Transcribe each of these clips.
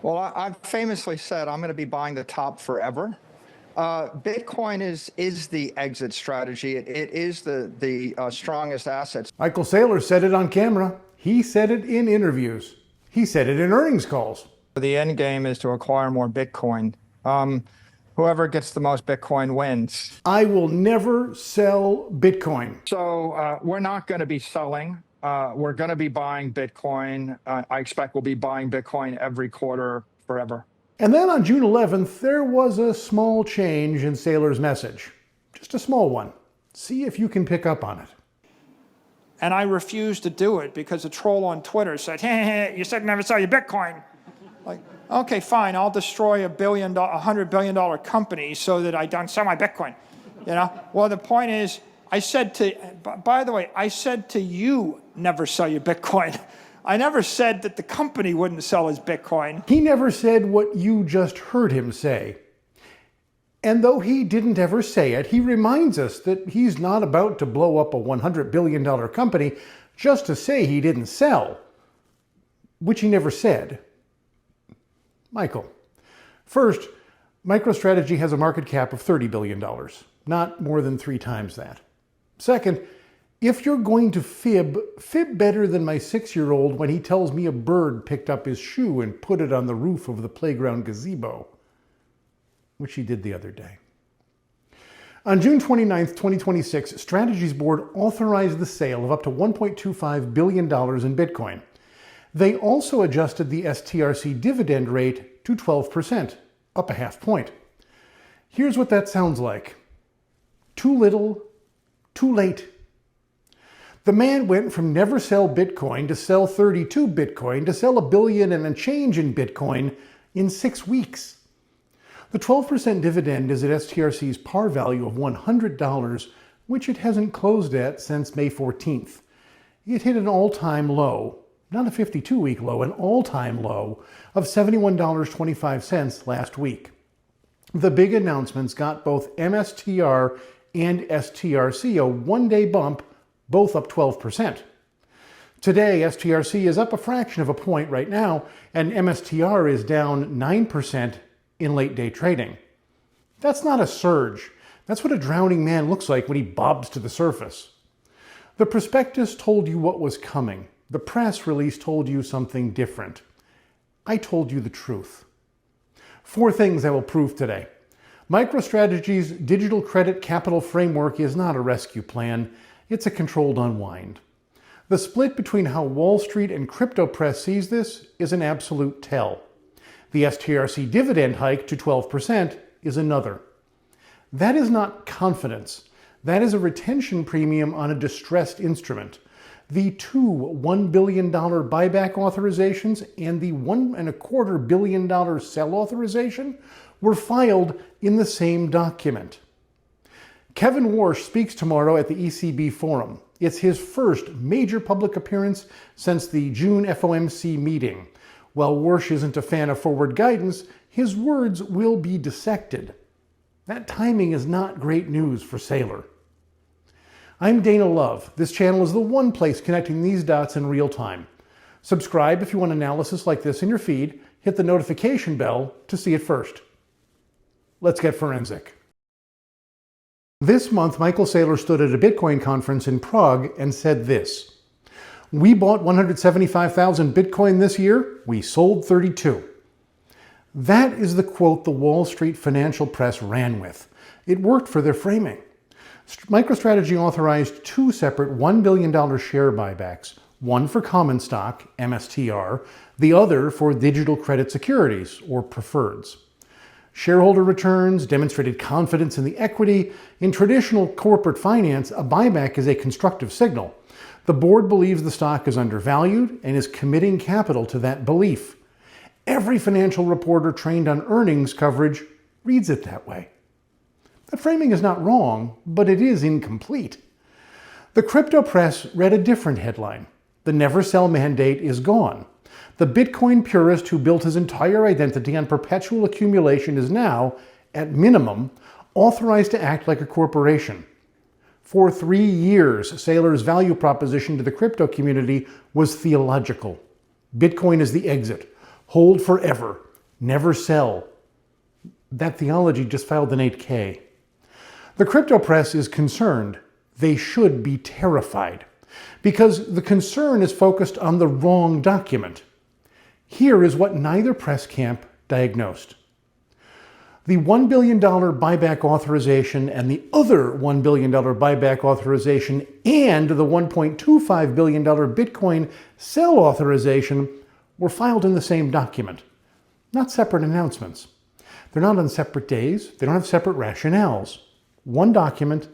Well, I've famously said I'm going to be buying the top forever. Bitcoin is the exit strategy. It is the strongest assets. Michael Saylor said it on camera. He said it in interviews. He said it in earnings calls. The end game is to acquire more Bitcoin. Whoever gets the most Bitcoin wins. I will never sell Bitcoin. So we're not going to be selling. We're going to be buying Bitcoin. I expect we'll be buying Bitcoin every quarter forever. And then on June 11th, there was a small change in Saylor's message. Just a small one. See if you can pick up on it. And I refused to do it because a troll on Twitter said, hey, you said never sell your Bitcoin. Like, okay, fine, I'll destroy $100 billion company so that I don't sell my Bitcoin. You know? Well, the point is, I said to you, never sell your Bitcoin. I never said that the company wouldn't sell his Bitcoin. He never said what you just heard him say. And though he didn't ever say it, he reminds us that he's not about to blow up a $100 billion company just to say he didn't sell, which he never said. Michael, first, MicroStrategy has a market cap of $30 billion, not more than 3 times that. Second, if you're going to fib better than my 6-year-old when he tells me a bird picked up his shoe and put it on the roof of the playground gazebo, which he did the other day. On June 29th, 2026, Strategy's board authorized the sale of up to $1.25 billion in Bitcoin. They also adjusted the STRC dividend rate to 12%, up a half point. Here's what that sounds like. Too little, too late. The man went from never sell Bitcoin to sell 32 Bitcoin to sell $1 billion and a change in Bitcoin in 6 weeks. The 12% dividend is at STRC's par value of $100, which it hasn't closed at since May 14th. It hit an all-time low, not a 52-week low, an all-time low of $71.25 last week. The big announcements got both MSTR and STRC a one-day bump, both up 12%. Today, STRC is up a fraction of a point right now, and MSTR is down 9% in late-day trading. That's not a surge. That's what a drowning man looks like when he bobs to the surface. The prospectus told you what was coming. The press release told you something different. I told you the truth. 4 things I will prove today. MicroStrategy's digital credit capital framework is not a rescue plan. It's a controlled unwind. The split between how Wall Street and crypto press sees this is an absolute tell. The STRC dividend hike to 12% is another. That is not confidence. That is a retention premium on a distressed instrument. The 2 $1 billion buyback authorizations and the $1.25 billion sell authorization were filed in the same document. Kevin Warsh speaks tomorrow at the ECB Forum. It's his first major public appearance since the June FOMC meeting. While Warsh isn't a fan of forward guidance, his words will be dissected. That timing is not great news for Saylor. I'm Dana Love. This channel is the one place connecting these dots in real time. Subscribe if you want analysis like this in your feed. Hit the notification bell to see it first. Let's get forensic. This month, Michael Saylor stood at a Bitcoin conference in Prague and said this: "We bought 175,000 Bitcoin this year. We sold 32. That is the quote the Wall Street financial press ran with. It worked for their framing. MicroStrategy authorized 2 separate $1 billion share buybacks, one for common stock, MSTR, the other for digital credit securities, or preferreds. Shareholder returns demonstrated confidence in the equity. In traditional corporate finance, a buyback is a constructive signal. The board believes the stock is undervalued and is committing capital to that belief. Every financial reporter trained on earnings coverage reads it that way. That framing is not wrong, but it is incomplete. The crypto press read a different headline. The never sell mandate is gone. The Bitcoin purist who built his entire identity on perpetual accumulation is now, at minimum, authorized to act like a corporation. For 3 years, Saylor's value proposition to the crypto community was theological. Bitcoin is the exit. Hold forever. Never sell. That theology just filed an 8K. The crypto press is concerned. They should be terrified, because the concern is focused on the wrong document. Here is what neither press camp diagnosed. The $1 billion buyback authorization and the other $1 billion buyback authorization and the $1.25 billion Bitcoin sell authorization were filed in the same document, not separate announcements. They're not on separate days. They don't have separate rationales. One document.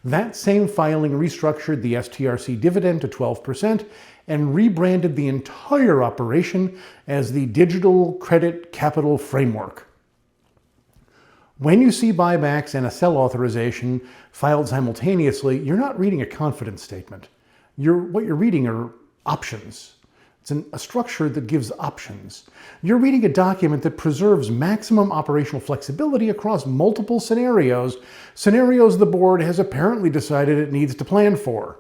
That same filing restructured the STRC dividend to 12% and rebranded the entire operation as the Digital Credit Capital Framework. When you see buybacks and a sell authorization filed simultaneously, you're not reading a confidence statement. What you're reading are options. It's a structure that gives options. You're reading a document that preserves maximum operational flexibility across multiple scenarios the board has apparently decided it needs to plan for.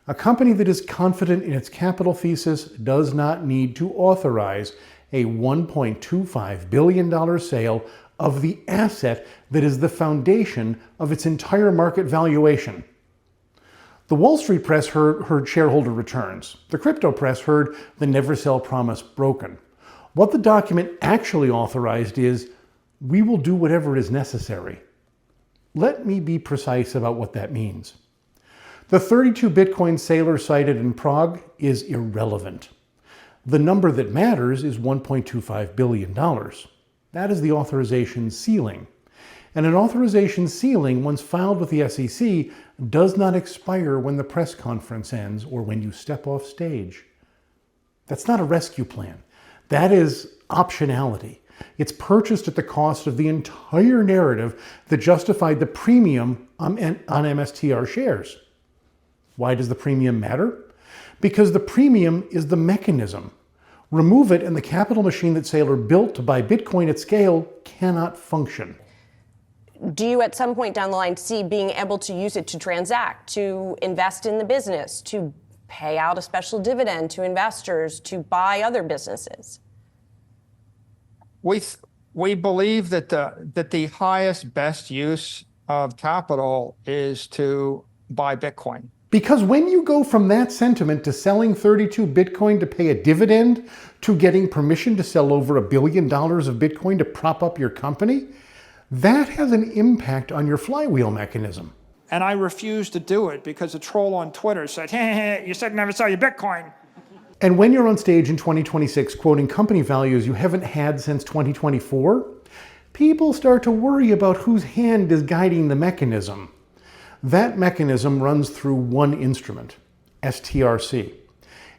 A company that is confident in its capital thesis does not need to authorize a $1.25 billion sale of the asset that is the foundation of its entire market valuation. The Wall Street press heard shareholder returns. The crypto press heard the never sell promise broken. What the document actually authorized is, we will do whatever is necessary. Let me be precise about what that means. The 32 Bitcoin Saylor cited in Prague is irrelevant. The number that matters is $1.25 billion. That is the authorization ceiling. And an authorization ceiling, once filed with the SEC, does not expire when the press conference ends or when you step off stage. That's not a rescue plan. That is optionality. It's purchased at the cost of the entire narrative that justified the premium on MSTR shares. Why does the premium matter? Because the premium is the mechanism. Remove it and the capital machine that Saylor built to buy Bitcoin at scale cannot function. Do you at some point down the line see being able to use it to transact, to invest in the business, to pay out a special dividend to investors, to buy other businesses? We believe that the highest, best use of capital is to buy Bitcoin. Because when you go from that sentiment to selling 32 Bitcoin to pay a dividend, to getting permission to sell over $1 billion of Bitcoin to prop up your company, that has an impact on your flywheel mechanism. And I refused to do it because a troll on Twitter said, hey, you said never sell your Bitcoin. And when you're on stage in 2026 quoting company values you haven't had since 2024, people start to worry about whose hand is guiding the mechanism. That mechanism runs through one instrument, STRC.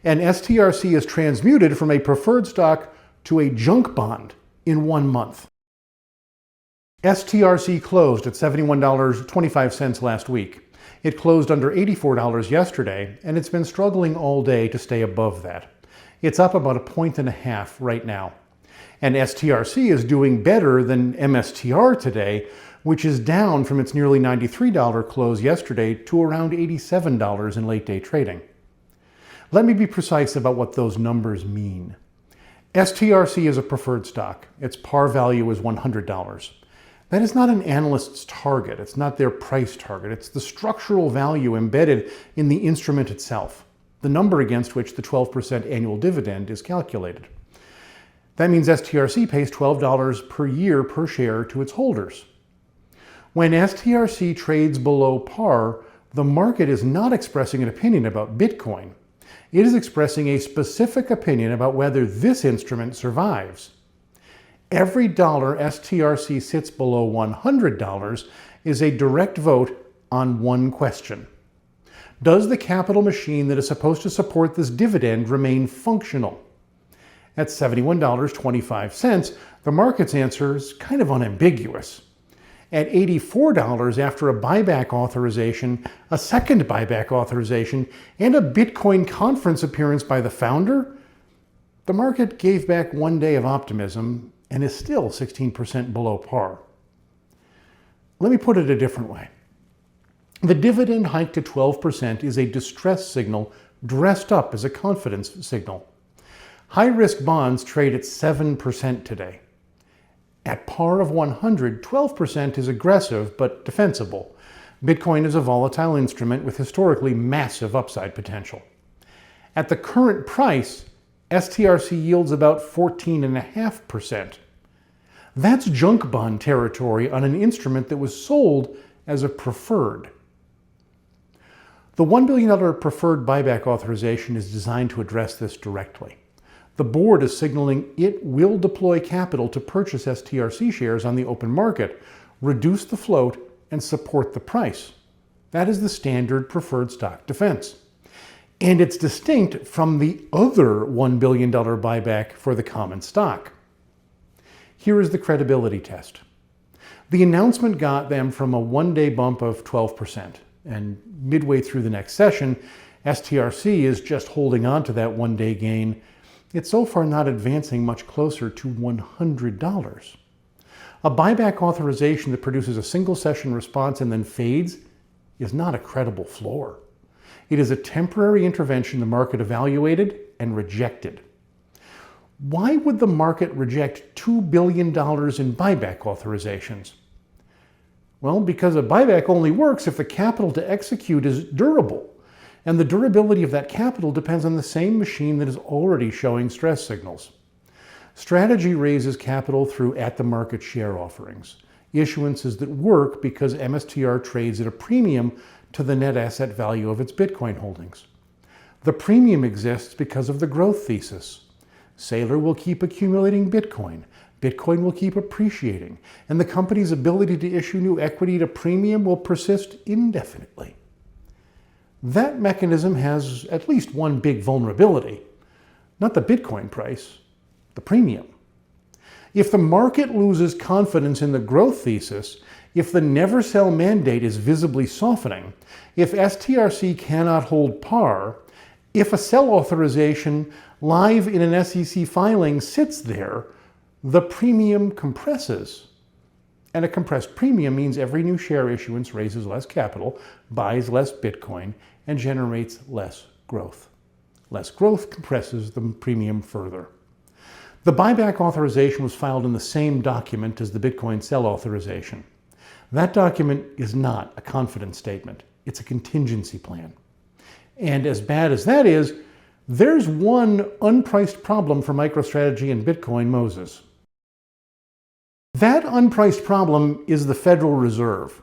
And STRC is transmuted from a preferred stock to a junk bond in 1 month. STRC closed at $71.25 last week. It closed under $84 yesterday, and it's been struggling all day to stay above that. It's up about 1.5 points right now. And STRC is doing better than MSTR today, which is down from its nearly $93 close yesterday to around $87 in late day trading. Let me be precise about what those numbers mean. STRC is a preferred stock. Its par value is $100. That is not an analyst's target. It's not their price target. It's the structural value embedded in the instrument itself, the number against which the 12% annual dividend is calculated. That means STRC pays $12 per year per share to its holders. When STRC trades below par, the market is not expressing an opinion about Bitcoin. It is expressing a specific opinion about whether this instrument survives. Every dollar STRC sits below $100 is a direct vote on one question. Does the capital machine that is supposed to support this dividend remain functional? At $71.25, the market's answer is kind of unambiguous. At $84 after a buyback authorization, a second buyback authorization, and a Bitcoin conference appearance by the founder, the market gave back 1 day of optimism and is still 16% below par. Let me put it a different way. The dividend hike to 12% is a distress signal dressed up as a confidence signal. High-risk bonds trade at 7% today. At par of 100, 12% is aggressive but defensible. Bitcoin is a volatile instrument with historically massive upside potential. At the current price, STRC yields about 14.5%. That's junk bond territory on an instrument that was sold as a preferred. The $1 billion preferred buyback authorization is designed to address this directly. The board is signaling it will deploy capital to purchase STRC shares on the open market, reduce the float, and support the price. That is the standard preferred stock defense. And it's distinct from the other $1 billion buyback for the common stock. Here is the credibility test. The announcement got them from a one-day bump of 12%, and midway through the next session, STRC is just holding on to that one-day gain. It's so far not advancing much closer to $100. A buyback authorization that produces a single session response and then fades is not a credible floor. It is a temporary intervention the market evaluated and rejected. Why would the market reject $2 billion in buyback authorizations? Well, because a buyback only works if the capital to execute is durable. And the durability of that capital depends on the same machine that is already showing stress signals. Strategy raises capital through at-the-market share offerings, issuances that work because MSTR trades at a premium to the net asset value of its Bitcoin holdings. The premium exists because of the growth thesis. Saylor will keep accumulating Bitcoin. Bitcoin will keep appreciating, and the company's ability to issue new equity at a premium will persist indefinitely. That mechanism has at least one big vulnerability. Not the Bitcoin price, the premium. If the market loses confidence in the growth thesis, if the never sell mandate is visibly softening, if STRC cannot hold par, if a sell authorization live in an SEC filing sits there, the premium compresses. And a compressed premium means every new share issuance raises less capital, buys less Bitcoin, and generates less growth. Less growth compresses the premium further. The buyback authorization was filed in the same document as the Bitcoin sell authorization. That document is not a confidence statement. It's a contingency plan. And as bad as that is, there's one unpriced problem for MicroStrategy and Bitcoin Moses. That unpriced problem is the Federal Reserve.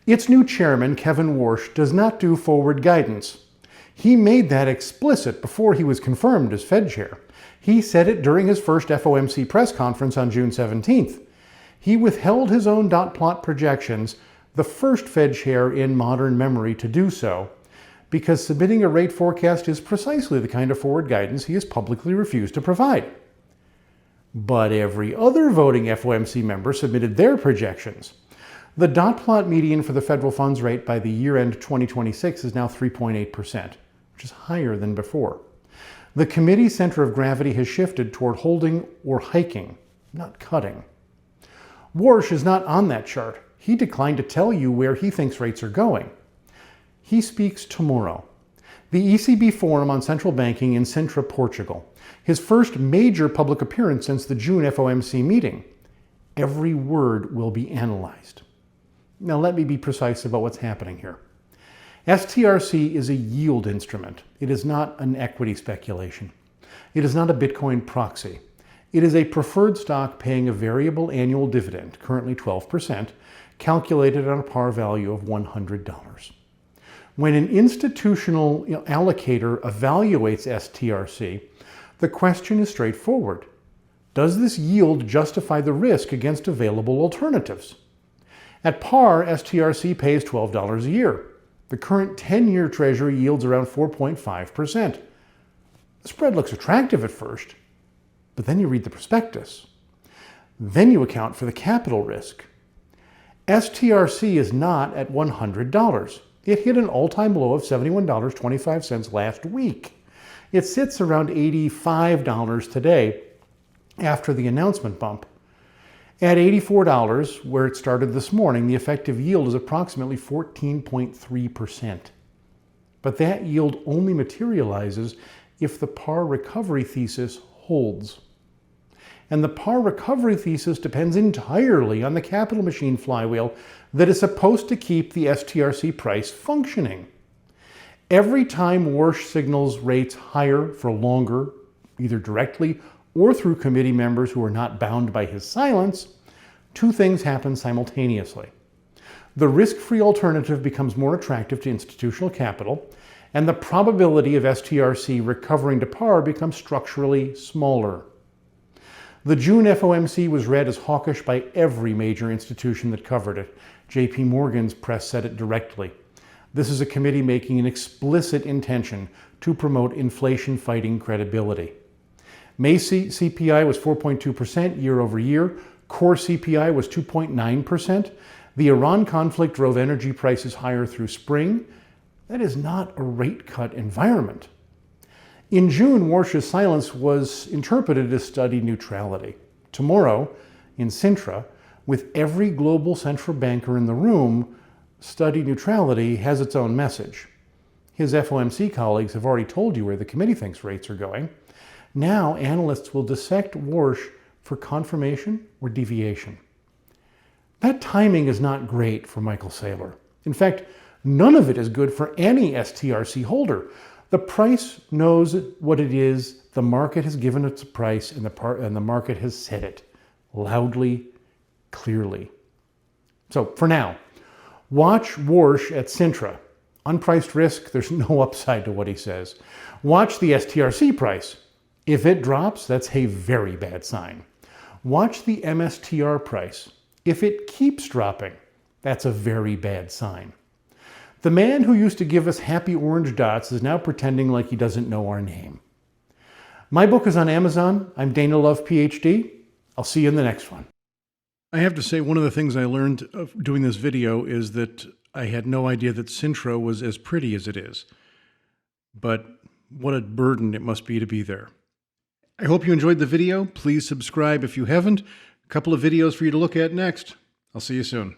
Its new chairman, Kevin Warsh, does not do forward guidance. He made that explicit before he was confirmed as Fed chair. He said it during his first FOMC press conference on June 17th. He withheld his own dot plot projections, the first Fed chair in modern memory to do so, because submitting a rate forecast is precisely the kind of forward guidance he has publicly refused to provide. But every other voting FOMC member submitted their projections. The dot plot median for the federal funds rate by the year-end 2026 is now 3.8%, which is higher than before. The committee's center of gravity has shifted toward holding or hiking, not cutting. Warsh is not on that chart. He declined to tell you where he thinks rates are going. He speaks tomorrow. The ECB Forum on Central Banking in Sintra, Portugal. His first major public appearance since the June FOMC meeting. Every word will be analyzed. Now let me be precise about what's happening here. STRC is a yield instrument. It is not an equity speculation. It is not a Bitcoin proxy. It is a preferred stock paying a variable annual dividend, currently 12%, calculated on a par value of $100. When an institutional allocator evaluates STRC, the question is straightforward. Does this yield justify the risk against available alternatives? At par, STRC pays $12 a year. The current 10-year treasury yields around 4.5%. The spread looks attractive at first, but then you read the prospectus. Then you account for the capital risk. STRC is not at $100. It hit an all-time low of $71.25 last week. It sits around $85 today after the announcement bump. At $84, where it started this morning, the effective yield is approximately 14.3%. But that yield only materializes if the par recovery thesis holds. and the par recovery thesis depends entirely on the capital machine flywheel that is supposed to keep the STRC price functioning. Every time Warsh signals rates higher for longer, either directly or through committee members who are not bound by his silence, two things happen simultaneously. The risk-free alternative becomes more attractive to institutional capital, and the probability of STRC recovering to par becomes structurally smaller. The June FOMC was read as hawkish by every major institution that covered it. JP Morgan's press said it directly. This is a committee making an explicit intention to promote inflation-fighting credibility. May CPI was 4.2% year over year. Core CPI was 2.9%. The Iran conflict drove energy prices higher through spring. That is not a rate cut environment. In June, Warsh's silence was interpreted as study neutrality. Tomorrow, in Sintra, with every global central banker in the room, study neutrality has its own message. His FOMC colleagues have already told you where the committee thinks rates are going. Now, analysts will dissect Warsh for confirmation or deviation. That timing is not great for Michael Saylor. In fact, none of it is good for any STRC holder. The price knows what it is, the market has given it a price, and the market has said it loudly, clearly. So for now, watch Warsh at Sintra. Unpriced risk, there's no upside to what he says. Watch the STRC price. If it drops, that's a very bad sign. Watch the MSTR price. If it keeps dropping, that's a very bad sign. The man who used to give us happy orange dots is now pretending like he doesn't know our name. My book is on Amazon. I'm Dana Love, PhD. I'll see you in the next one. I have to say, one of the things I learned of doing this video is that I had no idea that Sintra was as pretty as it is. But what a burden it must be to be there. I hope you enjoyed the video. Please subscribe if you haven't. A couple of videos for you to look at next. I'll see you soon.